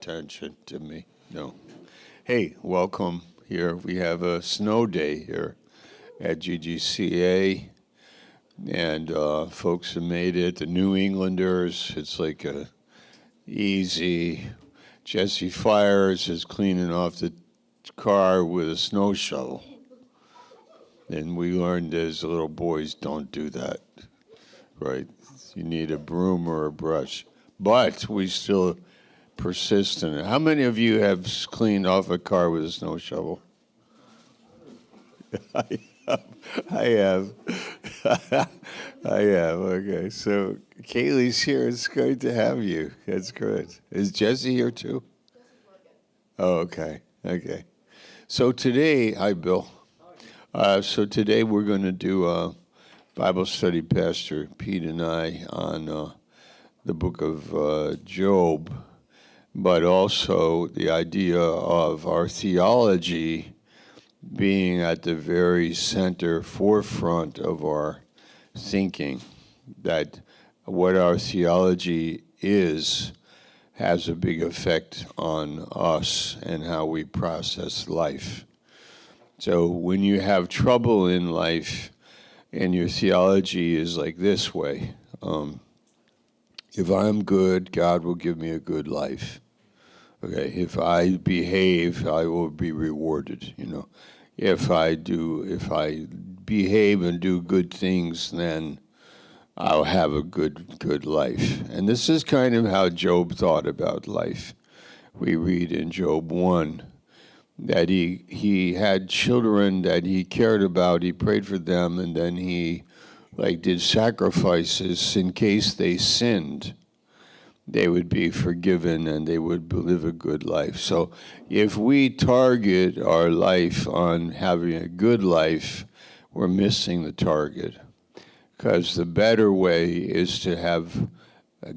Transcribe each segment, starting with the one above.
attention to me. No. Hey, welcome here. We have a snow day here at GGCA, and folks have made it. The New Englanders, it's like a easy. Jesse Fires is cleaning off the car with a snow shovel. And we learned as little boys, don't do that, right? You need a broom or a brush. But we still persist in it. How many of you have cleaned off a car with a snow shovel? I have. I have. Okay. So Kaylee's here. It's great to have you. That's good. Is Jesse here too? Oh, okay. Okay. So today, hi, Bill. So today we're going to do a Bible study, Pastor Pete and I, on the book of Job, but also the idea of our theology being at the very center, forefront of our thinking, that what our theology is has a big effect on us and how we process life. So when you have trouble in life and your theology is like this way, if I'm good, God will give me a good life. Okay, if I behave, I will be rewarded, If I behave and do good things, then I'll have a good life. And this is kind of how Job thought about life. We read in Job 1 that he had children that he cared about, he prayed for them, and then he did sacrifices in case they sinned. They would be forgiven and they would live a good life. So if we target our life on having a good life, we're missing the target. Because the better way is to have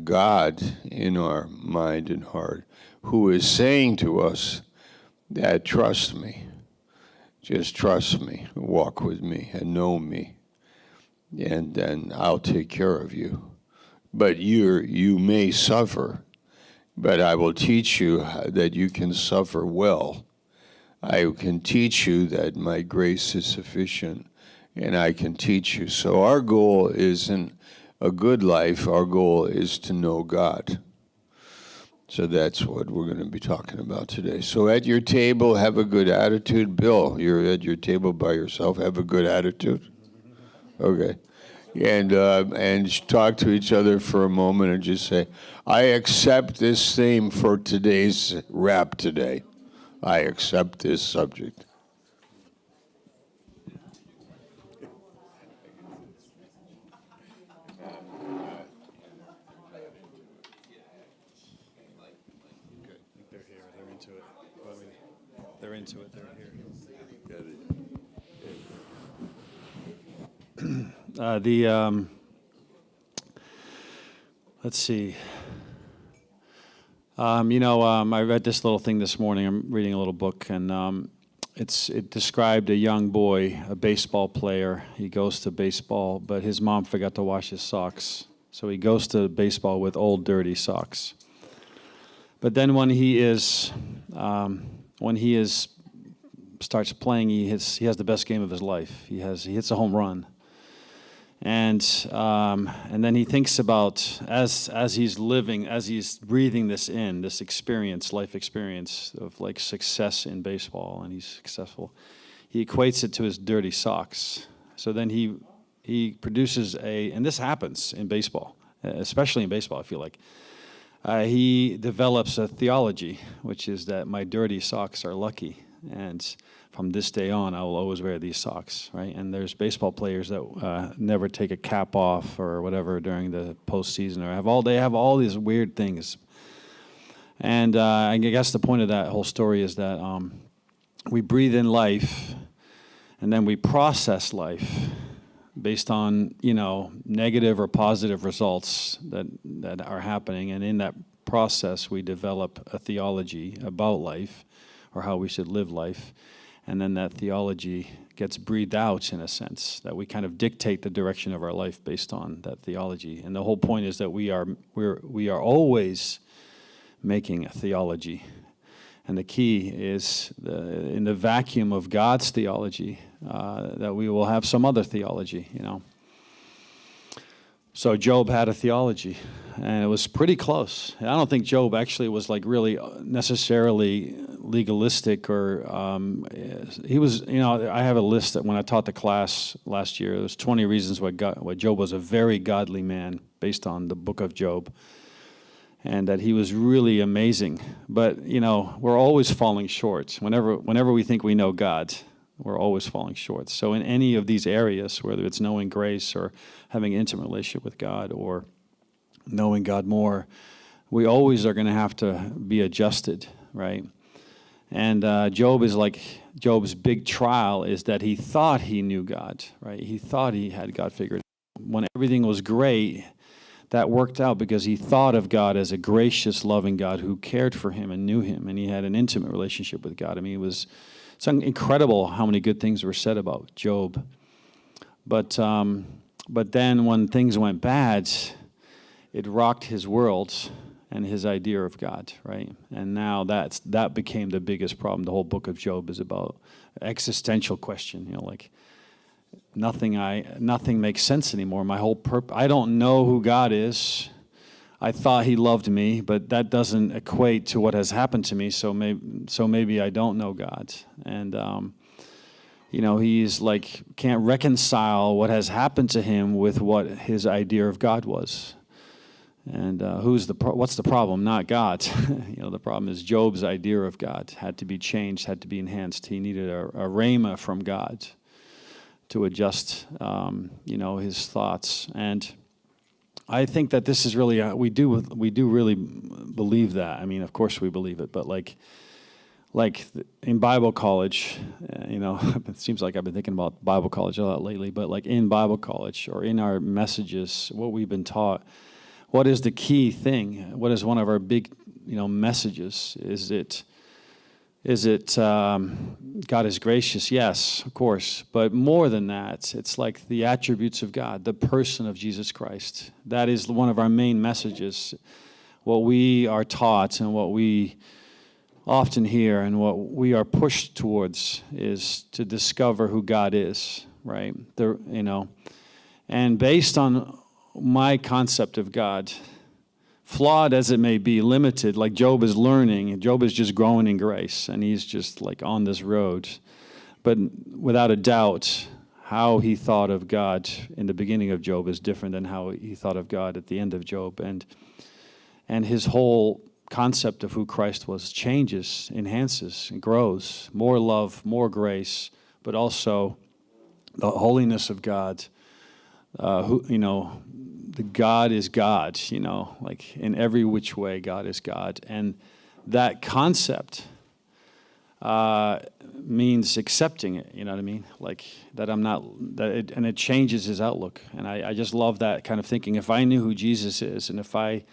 God in our mind and heart who is saying to us that trust me, just trust me, walk with me and know me, and then I'll take care of you. But you may suffer, but I will teach you that you can suffer well. I can teach you that my grace is sufficient, and I can teach you. So our goal isn't a good life. Our goal is to know God. So that's what we're going to be talking about today. So at your table, have a good attitude. Bill, you're at your table by yourself. Have a good attitude. Okay. And talk to each other for a moment and just say, I accept this theme for today's rap today. I accept this subject. They're here. They're into it. They're into it. They're here. Let's see. I read this little thing this morning. I'm reading a little book, and it described a young boy, a baseball player. He goes to baseball, but his mom forgot to wash his socks, so he goes to baseball with old, dirty socks. But then when he starts playing, he has the best game of his life. He hits a home run. And then he thinks about as he's breathing this in, this life experience of success in baseball, and he's successful. He equates it to his dirty socks. So then he produces and this happens in baseball, especially in baseball. I feel like he develops a theology, which is that my dirty socks are lucky, and from this day on, I will always wear these socks, right? And there's baseball players that never take a cap off or whatever during the postseason, or they have all these weird things. And I guess the point of that whole story is that we breathe in life, and then we process life based on negative or positive results that are happening, and in that process, we develop a theology about life or how we should live life. And then that theology gets breathed out, in a sense, that we kind of dictate the direction of our life based on that theology. And the whole point is that we are always making a theology. And the key is in the vacuum of God's theology, that we will have some other theology, you know. So Job had a theology, and it was pretty close. I don't think Job actually was like really necessarily legalistic, or he was. You know, I have a list that when I taught the class last year, there's 20 reasons why Job was a very godly man based on the book of Job, and that he was really amazing. But you know, we're always falling short. Whenever we think we know God, we're always falling short. So in any of these areas, whether it's knowing grace or having an intimate relationship with God or knowing God more, we always are going to have to be adjusted, right? And Job's big trial is that he thought he knew God, right? He thought he had God figured out. When everything was great, that worked out because he thought of God as a gracious, loving God who cared for him and knew him, and he had an intimate relationship with God. I mean, it's incredible how many good things were said about Job. But then when things went bad, it rocked his world and his idea of God, right? And now that became the biggest problem. The whole book of Job is about existential question, you know, like nothing makes sense anymore. My whole I don't know who God is. I thought he loved me, but that doesn't equate to what has happened to me, so maybe I don't know God. And you know, he's like can't reconcile what has happened to him with what his idea of God was. And what's the problem? Not God. You know, the problem is Job's idea of God had to be changed, had to be enhanced. He needed a rhema from God to adjust, you know, his thoughts. And I think that this is really we do really believe that. I mean, of course we believe it, but like in Bible college, you know, it seems like I've been thinking about Bible college a lot lately. But like in Bible college or in our messages, what we've been taught, what is the key thing? What is one of our big, you know, messages? Is it God is gracious? Yes, of course. But more than that, it's like the attributes of God, the person of Jesus Christ. That is one of our main messages. What we are taught and what we often hear and what we are pushed towards is to discover who God is, right? You know, and based on my concept of God, flawed as it may be, limited, like Job is learning. Job is just growing in grace, and he's just like on this road. But without a doubt, how he thought of God in the beginning of Job is different than how he thought of God at the end of Job. And his whole concept of who Christ was changes, enhances, and grows. More love, more grace, but also the holiness of God, who, you know, the God is God, you know, like in every which way, God is God. And that concept means accepting it, you know what I mean? Like that and it changes his outlook. And I just love that kind of thinking. If I knew who Jesus is, and if I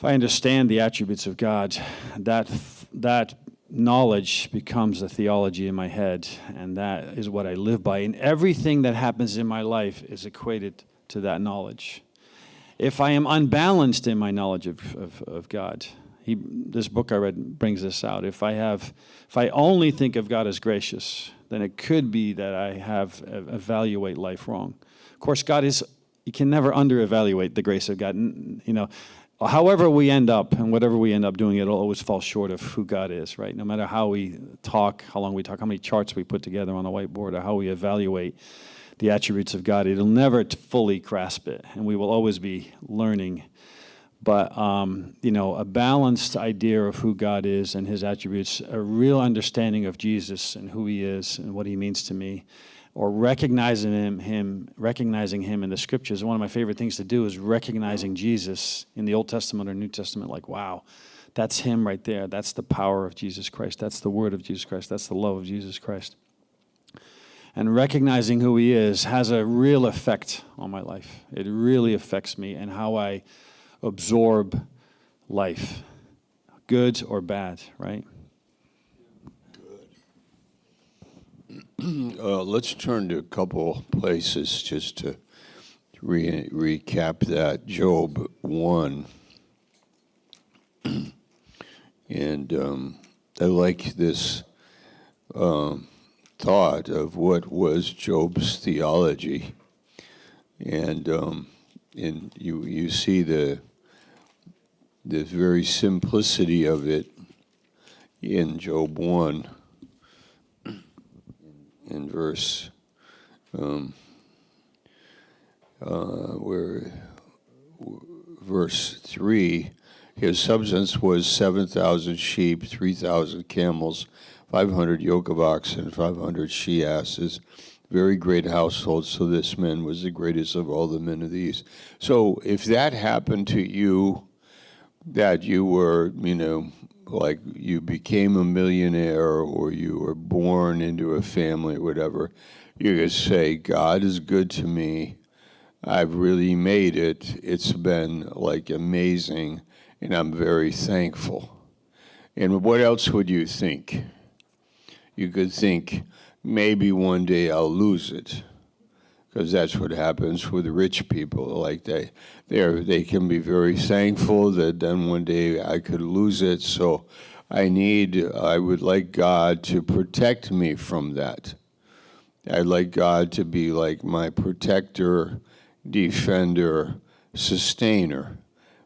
understand the attributes of God, that knowledge becomes a theology in my head, and that is what I live by. And everything that happens in my life is equated to that knowledge. If I am unbalanced in my knowledge of God, this book I read brings this out. If I only think of God as gracious, then it could be that I evaluate life wrong. Of course, you can never under-evaluate the grace of God. You know, however we end up and whatever we end up doing, it'll always fall short of who God is, right? No matter how we talk, how long we talk, how many charts we put together on a whiteboard, or how we evaluate the attributes of God, it'll never fully grasp it, and we will always be learning. But, you know, a balanced idea of who God is and his attributes, a real understanding of Jesus and who he is and what he means to me, or recognizing him in the scriptures. One of my favorite things to do is recognizing Jesus in the Old Testament or New Testament, like, wow, that's him right there. That's the power of Jesus Christ. That's the word of Jesus Christ. That's the love of Jesus Christ. And recognizing who he is has a real effect on my life. It really affects me and how I absorb life, good or bad, right? Let's turn to a couple places just to recap that. Job 1. And I like this thought of what was Job's theology. And you see the very simplicity of it in Job 1, in verse verse 3. His substance was 7,000 sheep, 3,000 camels, 500 yoke of oxen, 500 she-asses, very great household. So this man was the greatest of all the men of the east. So if that happened to you, that you were, like you became a millionaire or you were born into a family or whatever, you could say, God is good to me. I've really made it. It's been like amazing, and I'm very thankful. And what else would you think? You could think, maybe one day I'll lose it, because that's what happens with rich people. Like they can be very thankful that then one day I could lose it. So I would like God to protect me from that. I'd like God to be like my protector, defender, sustainer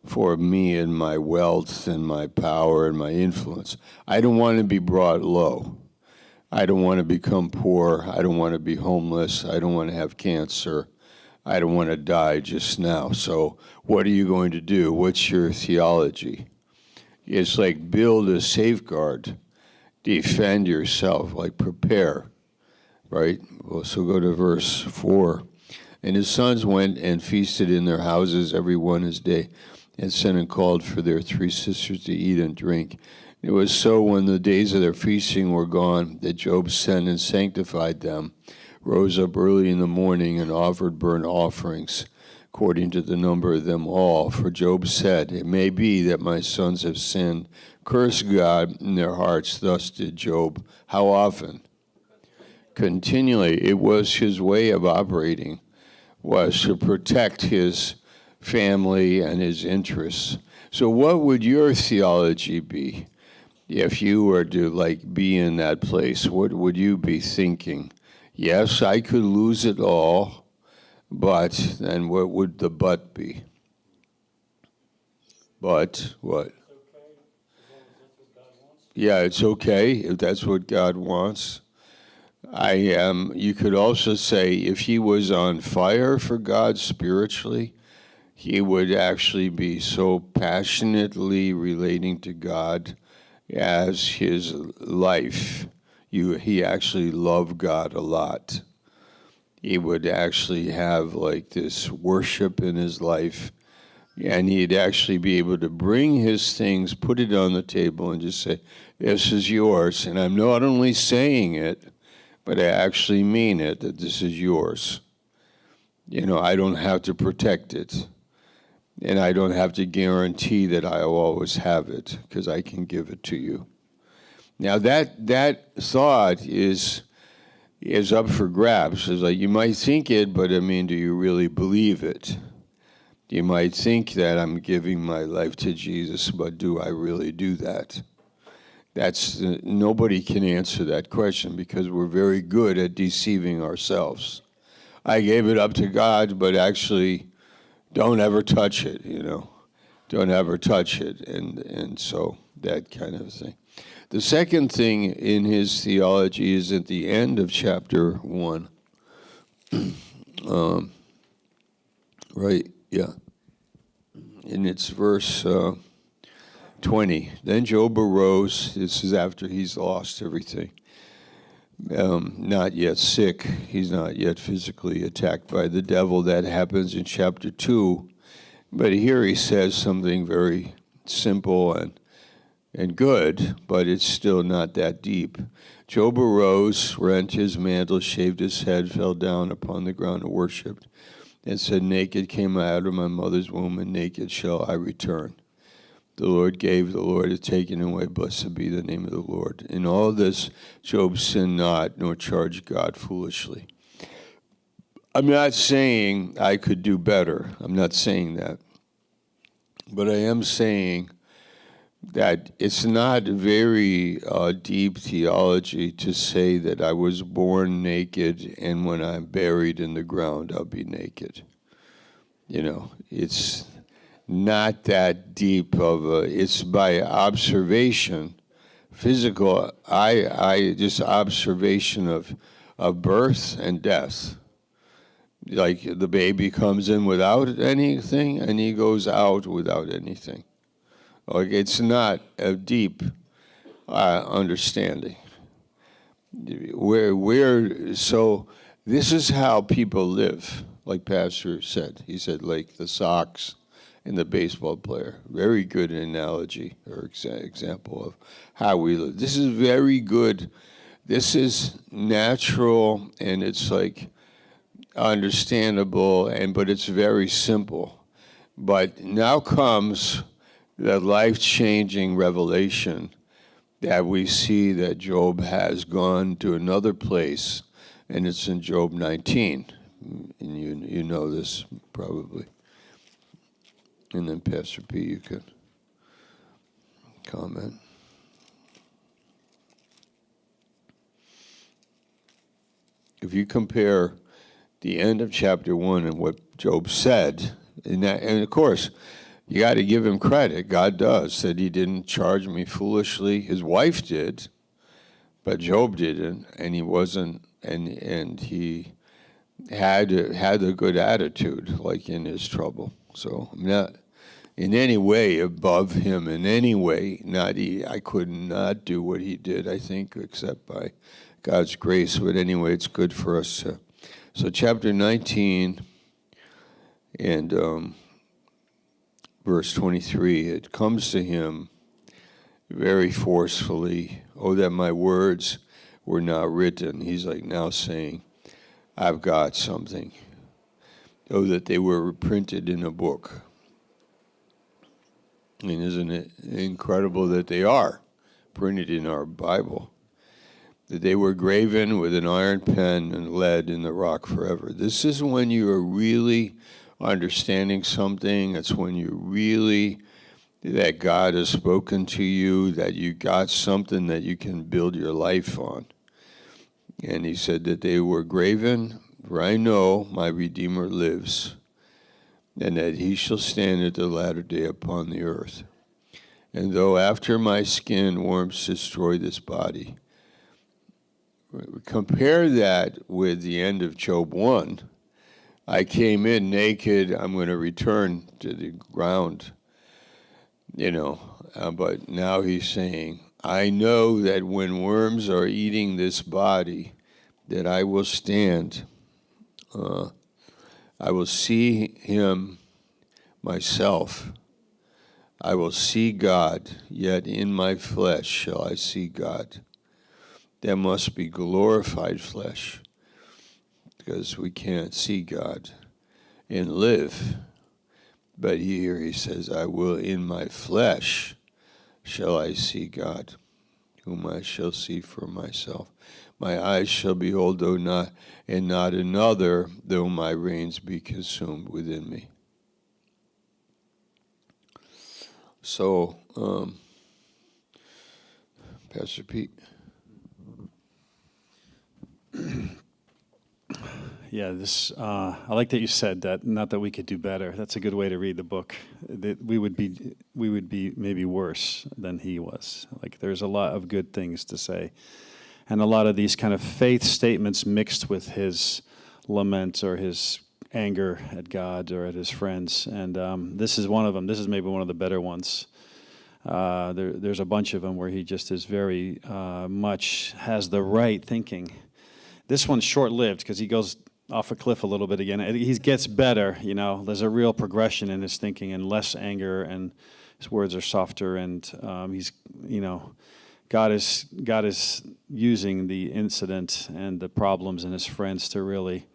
for me and my wealth and my power and my influence. I don't want to be brought low. I don't want to become poor. I don't want to be homeless. I don't want to have cancer. I don't want to die just now. So what are you going to do? What's your theology? It's like build a safeguard, defend yourself, like prepare, right? Well, so go to verse 4. And his sons went and feasted in their houses, every one his day, and sent and called for their 3 sisters to eat and drink. It was so when the days of their feasting were gone that Job sent and sanctified them, rose up early in the morning and offered burnt offerings, according to the number of them all. For Job said, it may be that my sons have sinned. Curse God in their hearts. Thus did Job. How often? Continually. It was his way of operating, was to protect his family and his interests. So what would your theology be if you were to be in that place? What would you be thinking? Yes, I could lose it all, but then what would the but be? But what? Yeah, it's okay if that's what God wants. You could also say if he was on fire for God spiritually, he would actually be so passionately relating to God as his life. He actually loved God a lot. He would actually have this worship in his life, and he'd actually be able to bring his things, put it on the table, and just say, this is yours. And I'm not only saying it, but I actually mean it, that this is yours. I don't have to protect it. And I don't have to guarantee that I'll always have it, because I can give it to you. Now that thought is up for grabs. It's like you might think it, but do you really believe it? You might think that I'm giving my life to Jesus, but do I really do that? Nobody can answer that question, because we're very good at deceiving ourselves. I gave it up to God, but actually don't ever touch it, Don't ever touch it, and so that kind of thing. The second thing in his theology is at the end of chapter 1. Right, yeah. And it's verse 20. Then Job arose. This is after he's lost everything. Not yet sick. He's not yet physically attacked by the devil. That happens in chapter 2. But here he says something very simple and good, but it's still not that deep. Job arose, rent his mantle, shaved his head, fell down upon the ground and worshipped, and said, naked came I out of my mother's womb, and naked shall I return. The Lord gave, the Lord has taken away. Blessed be the name of the Lord. In all this, Job sinned not, nor charged God foolishly. I'm not saying I could do better. I'm not saying that. But I am saying that it's not very deep theology to say that I was born naked and when I'm buried in the ground, I'll be naked. It's not that deep of it's by observation, physical, just observation of birth and death. Like the baby comes in without anything and he goes out without anything. Like it's not a deep understanding. So this is how people live, like Pastor said. He said, like the Sox and the baseball player. Very good analogy or example of how we live. This is very good. This is natural, and it's like understandable, but it's very simple. But now comes the life-changing revelation that we see that Job has gone to another place, and it's in Job 19. And you know this probably. And then Pastor P, you could comment. If you compare the end of chapter 1 and what Job said, and of course, you got to give him credit. God does. Said he didn't charge me foolishly. His wife did, but Job didn't, and he wasn't, and he had a good attitude, like in his trouble. So I'm not in any way above him. In any way, I could not do what he did. I think, except by God's grace. But anyway, it's good for us. So chapter 19 and. Verse 23, it comes to him very forcefully, oh, that my words were not written. He's like now saying, I've got something. Oh, that they were printed in a book. And isn't it incredible that they are printed in our Bible? That they were graven with an iron pen and lead in the rock forever. This is when you are really understanding something. It's when you really, that God has spoken to you, that you got something that you can build your life on. And he said that they were graven, for I know my Redeemer lives, and that he shall stand at the latter day upon the earth. And though after my skin worms destroy this body, compare that with the end of Job 1. I came in naked, I'm going to return to the ground, but now he's saying, I know that when worms are eating this body, that I will stand. I will see him myself. I will see God, yet in my flesh shall I see God. There must be glorified flesh, because we can't see God and live. But here he says, I will in my flesh shall I see God, whom I shall see for myself. My eyes shall behold, though not, and not another, though my reins be consumed within me. So, Pastor Pete. Yeah, I like that you said that. Not that we could do better. That's a good way to read the book. That we would be maybe worse than he was. Like there's a lot of good things to say, and a lot of these kind of faith statements mixed with his lament or his anger at God or at his friends. And this is one of them. This is maybe one of the better ones. There's a bunch of them where he just is very much has the right thinking. This one's short-lived because he goes off a cliff a little bit again. He gets better, There's a real progression in his thinking and less anger, and his words are softer. And he's, God is using the incident and the problems and his friends to really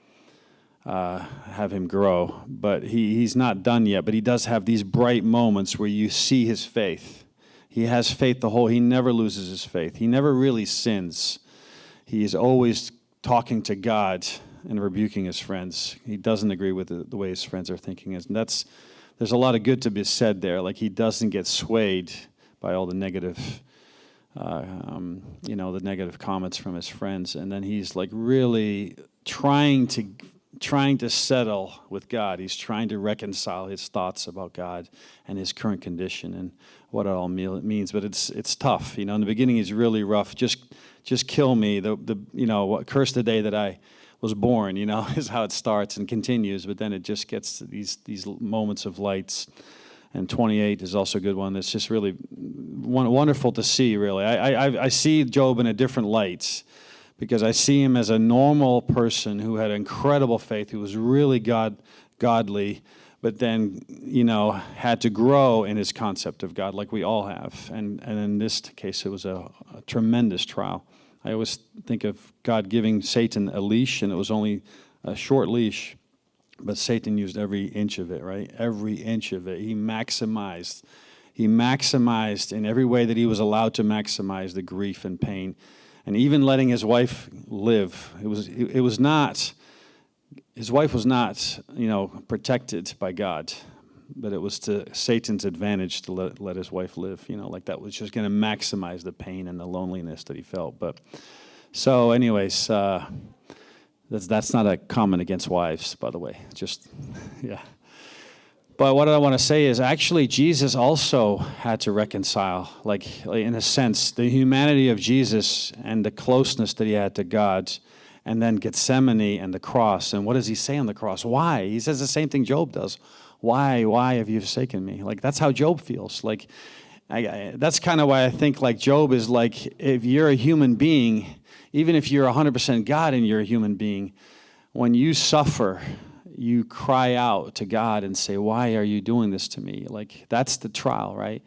have him grow. But he's not done yet. But he does have these bright moments where you see his faith. He has faith he never loses his faith. He never really sins. He is always talking to God and rebuking his friends. He doesn't agree with the way his friends are thinking. And there's a lot of good to be said there. Like he doesn't get swayed by all the negative, the negative comments from his friends. And then he's like really trying to settle with God. He's trying to reconcile his thoughts about God and his current condition and what it all means. But it's tough. In the beginning, he's really rough. Just kill me. Curse the day that I was born. Is how it starts and continues. But then it just gets to these moments of lights. And 28 is also a good one. It's just really wonderful to see. Really, I see Job in a different light, because I see him as a normal person who had incredible faith, who was really godly, but then, had to grow in his concept of God, like we all have. And in this case, it was a tremendous trial. I always think of God giving Satan a leash, and it was only a short leash, but Satan used every inch of it, right? Every inch of it. He maximized in every way that he was allowed to maximize the grief and pain. And even letting his wife live, his wife was not, protected by God, but it was to Satan's advantage to let his wife live. Like that was just going to maximize the pain and the loneliness that he felt. But so, anyways, that's not a comment against wives, by the way. Just yeah. But what I want to say is, actually, Jesus also had to reconcile, like in a sense, the humanity of Jesus and the closeness that he had to God, and then Gethsemane and the cross. And what does he say on the cross? Why? He says the same thing Job does. Why have you forsaken me? Like, that's how Job feels. Like, that's kind of why I think, like, Job is like, if you're a human being, even if you're 100% God and you're a human being, when you suffer, you cry out to God and say, why are you doing this to me? Like, that's the trial, right?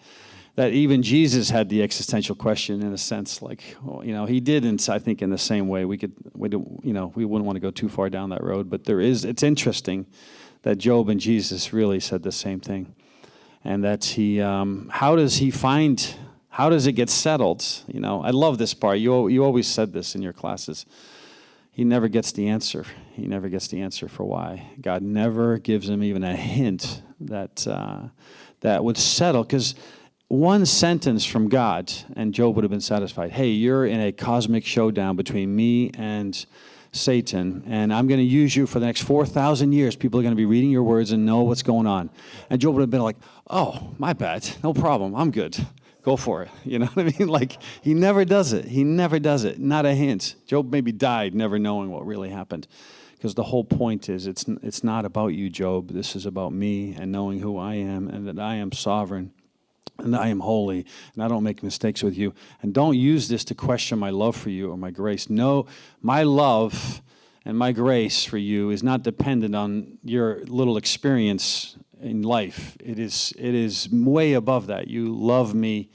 That even Jesus had the existential question in a sense, like, he didn't, I think, in the same way. We wouldn't want to go too far down that road, but it's interesting that Job and Jesus really said the same thing. And that how does it get settled? I love this part. You always said this in your classes. He never gets the answer. He never gets the answer for why. God never gives him even a hint that would settle. Because one sentence from God, and Job would have been satisfied. Hey, you're in a cosmic showdown between me and Satan, and I'm going to use you for the next 4,000 years. People are going to be reading your words and know what's going on. And Job would have been like, oh, my bad. No problem. I'm good. Go for it. You know what I mean? Like, he never does it. He never does it. Not a hint. Job maybe died never knowing what really happened. Because the whole point is, it's not about you, Job. This is about me and knowing who I am and that I am sovereign and I am holy and I don't make mistakes with you. And don't use this to question my love for you or my grace. No, my love and my grace for you is not dependent on your little experience in life. It is way above that. You love me.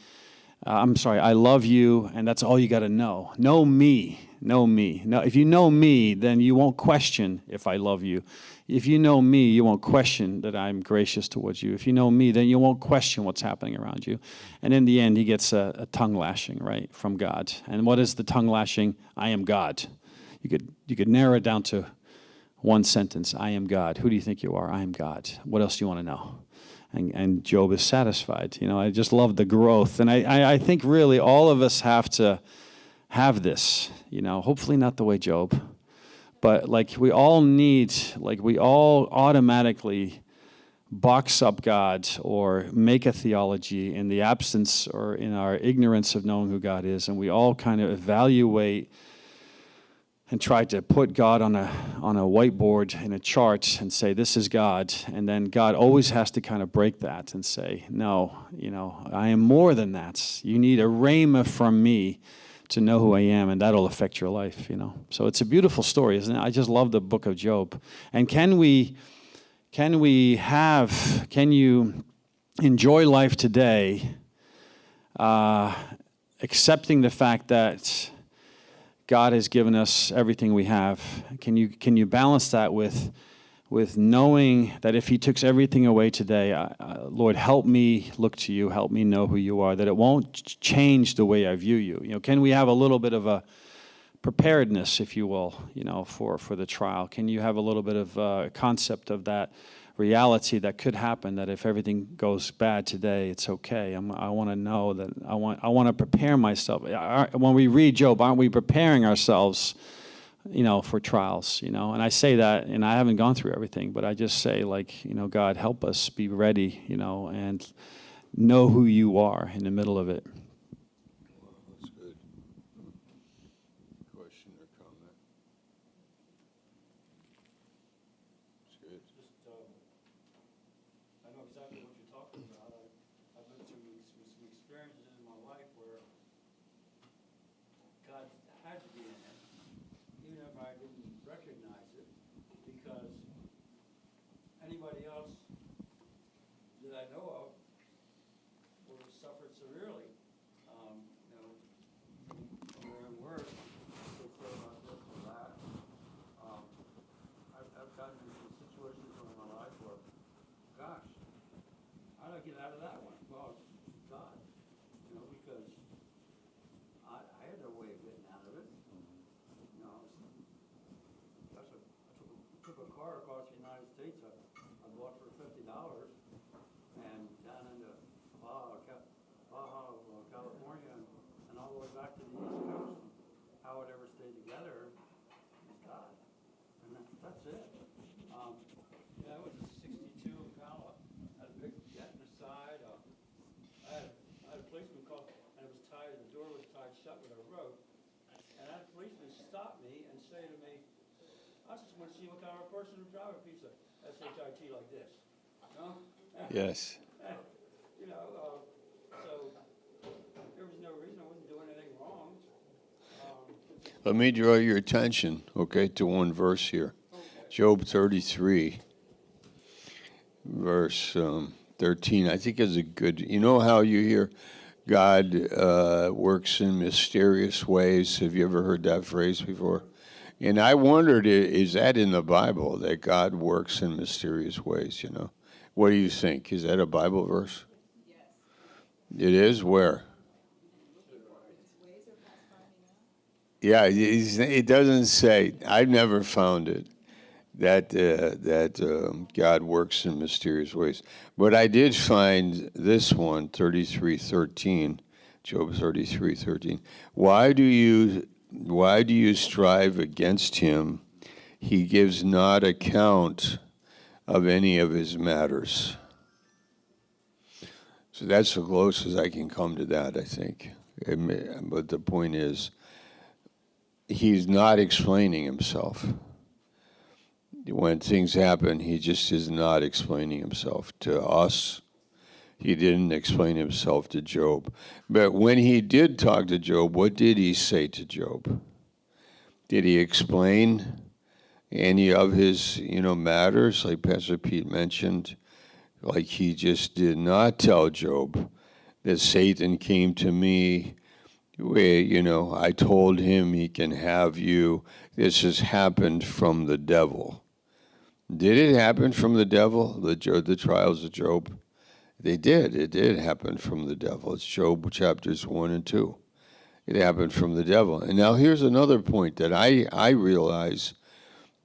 I love you, and that's all you got to know. Know me. Know me. Now, if you know me, then you won't question if I love you. If you know me, you won't question that I'm gracious towards you. If you know me, then you won't question what's happening around you. And in the end, he gets a tongue lashing, right, from God. And what is the tongue lashing? I am God. You could narrow it down to one sentence. I am God. Who do you think you are? I am God. What else do you want to know? And Job is satisfied. I just love the growth. And I think really all of us have to have this, hopefully not the way Job, but we all automatically box up God or make a theology in the absence or in our ignorance of knowing who God is. And we all kind of evaluate and try to put God on a whiteboard in a chart and say, this is God. And then God always has to kind of break that and say, no, I am more than that. You need a rhema from me to know who I am, and that'll affect your life, So it's a beautiful story, isn't it? I just love the book of Job. And can you enjoy life today accepting the fact that God has given us everything we have? Can you balance that with knowing that if he took everything away today, Lord, help me look to you, help me know who you are, that it won't change the way I view you. Can we have a little bit of a preparedness, if you will, for the trial? Can you have a little bit of a concept of that reality that could happen, that if everything goes bad today, it's okay. I want to know that I want to prepare myself. When we read Job, aren't we preparing ourselves, for trials, And I say that, and I haven't gone through everything, but I just say, like, God, help us be ready, and know who you are in the middle of it. That's good. Question or comment? That's good. I know exactly what you're talking about. I've been through some experiences in my life where God had to be in it, even if I didn't recognize it, because anybody else that I know of would have suffered severely. Their words they say about this or that. I've gotten into situations in my life where, gosh, how do I get out of that one? Well, God, because I had no way of getting out of it. I took a car across the United States. I bought for $50, and down into Baja, California, and all the way back to the East Coast. How it ever stayed together is God, and that's it. That was a '62 Impala. Had a big dent in the side. I had a policeman call, and it was tied. The door was tied shut with a rope. And that policeman stopped me and say to me, "I just want to see what kind of a person would drive a piece of SHIT like this." Yes. So there was no reason. I wasn't doing anything wrong. Let me draw your attention, to one verse here. Job 33, verse 13. I think is a good, how you hear God works in mysterious ways? Have you ever heard that phrase before? And I wondered, is that in the Bible, that God works in mysterious ways, What do you think? Is that a Bible verse? Yes. It is? Where? Yeah, it doesn't say. I've never found it that God works in mysterious ways. But I did find this one, 33:13, Job 33:13. Why do you strive against him? He gives not account of any of his matters. So that's the closest I can come to that, I think. But the point is, he's not explaining himself. When things happen, he just is not explaining himself to us. He didn't explain himself to Job. But when he did talk to Job, what did he say to Job? Did he explain any of his, matters, like Pastor Pete mentioned? Like, he just did not tell Job that Satan came to me where, I told him he can have you. This has happened from the devil. Did it happen from the devil, the trials of Job? They did. It did happen from the devil. It's Job chapters 1 and 2. It happened from the devil. And now here's another point that I realize,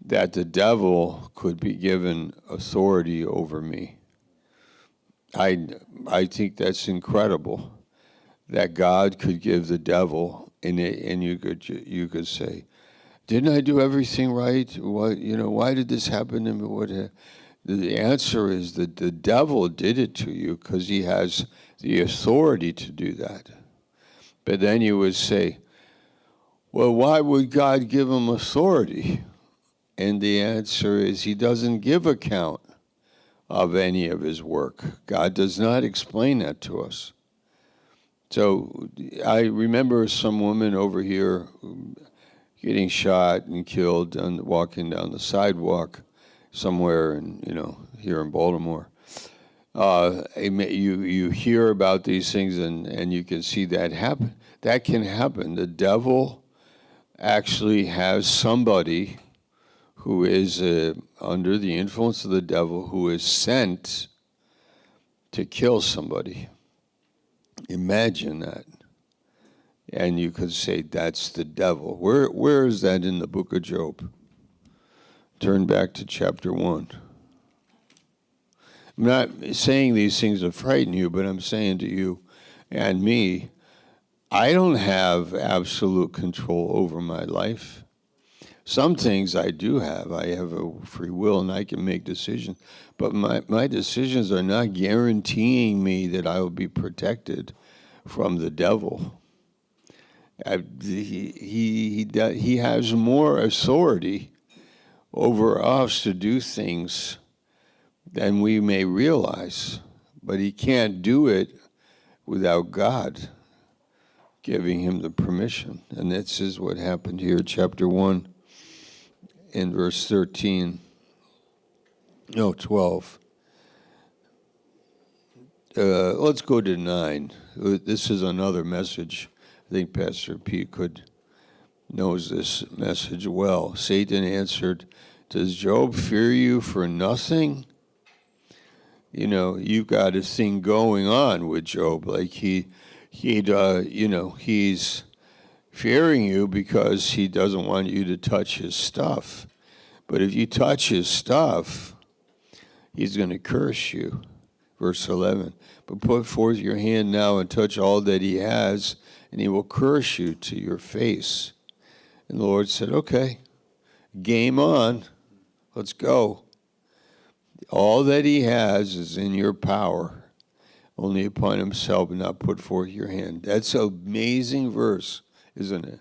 that the devil could be given authority over me. I think that's incredible, that God could give the devil, and you could say, didn't I do everything right? Why did this happen to me? The answer is that the devil did it to you because he has the authority to do that. But then you would say, well, why would God give him authority? And the answer is, he doesn't give account of any of his work. God does not explain that to us. So I remember some woman over here getting shot and killed walking down the sidewalk somewhere here in Baltimore. You hear about these things and you can see that happen. That can happen. The devil actually has somebody who is under the influence of the devil, who is sent to kill somebody. Imagine that. And you could say that's the devil. Where is that in the book of Job? Turn back to chapter 1. I'm not saying these things to frighten you, but I'm saying to you and me, I don't have absolute control over my life. Some things I do have. I have a free will and I can make decisions. But my decisions are not guaranteeing me that I will be protected from the devil. He has more authority over us to do things than we may realize. But he can't do it without God giving him the permission. And this is what happened here, chapter 1. In verse 12. Let's go to 9. This is another message. I think Pastor Pete knows this message well. Satan answered, "Does Job fear you for nothing?" You know, you've got a thing going on with Job. Like he's fearing you because he doesn't want you to touch his stuff. But if you touch his stuff, he's going to curse you. Verse 11, but put forth your hand now and touch all that he has, and he will curse you to your face. And the Lord said, okay, game on, let's go. All that he has is in your power, only upon himself not put forth your hand. That's an amazing verse, isn't it?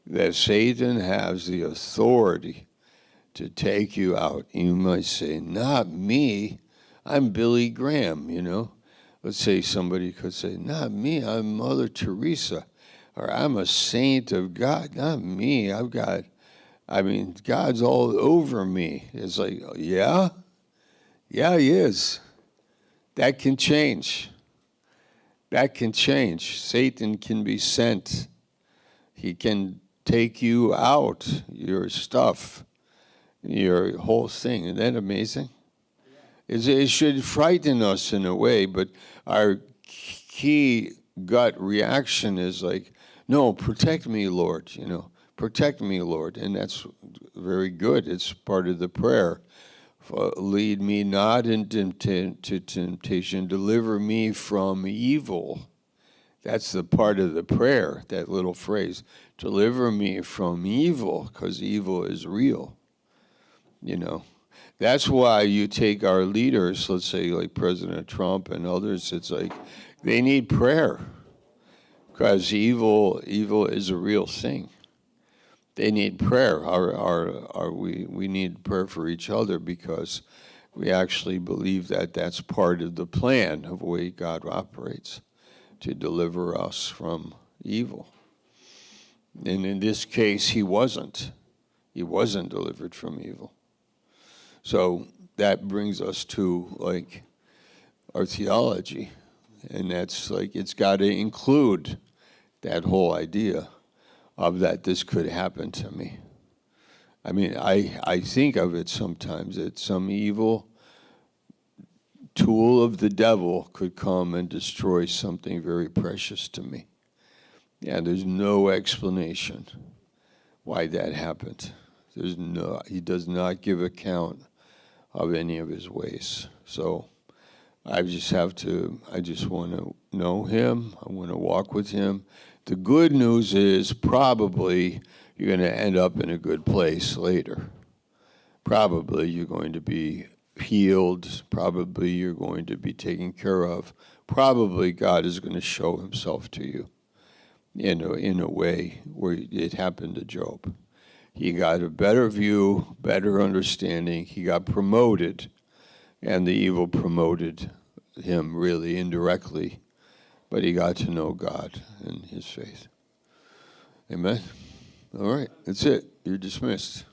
That Satan has the authority to take you out. You might say, not me. I'm Billy Graham, you know. Let's say somebody could say, not me. I'm Mother Teresa. Or I'm a saint of God. Not me. God's all over me. It's like, yeah? Yeah, he is. That can change. That can change. Satan can be sent. He can take you out, your stuff, your whole thing. Isn't that amazing? It should frighten us in a way, but our key gut reaction is like, no, protect me, Lord, you know, protect me, Lord. And that's very good. It's part of the prayer. Lead me not into temptation, deliver me from evil. That's the part of the prayer, that little phrase, deliver me from evil, because evil is real, you know. That's why you take our leaders, let's say like President Trump and others, it's like they need prayer because evil is a real thing. They need prayer. We need prayer for each other because we actually believe that that's part of the plan of the way God operates to deliver us from evil. And in this case, he wasn't. He wasn't delivered from evil. So that brings us to like our theology, and that's like it's got to include that whole idea of that this could happen to me. I mean, I think of it sometimes that some evil tool of the devil could come and destroy something very precious to me. Yeah, there's no explanation why that happened. He does not give account of any of his ways. So I just want to know him. I want to walk with him. The good news is probably you're going to end up in a good place later. Probably you're going to be healed. Probably you're going to be taken care of. Probably God is going to show himself to you in a way where it happened to Job. He got a better view, better understanding. He got promoted, and the evil promoted him really indirectly, but he got to know God and his faith. Amen? All right, that's it. You're dismissed.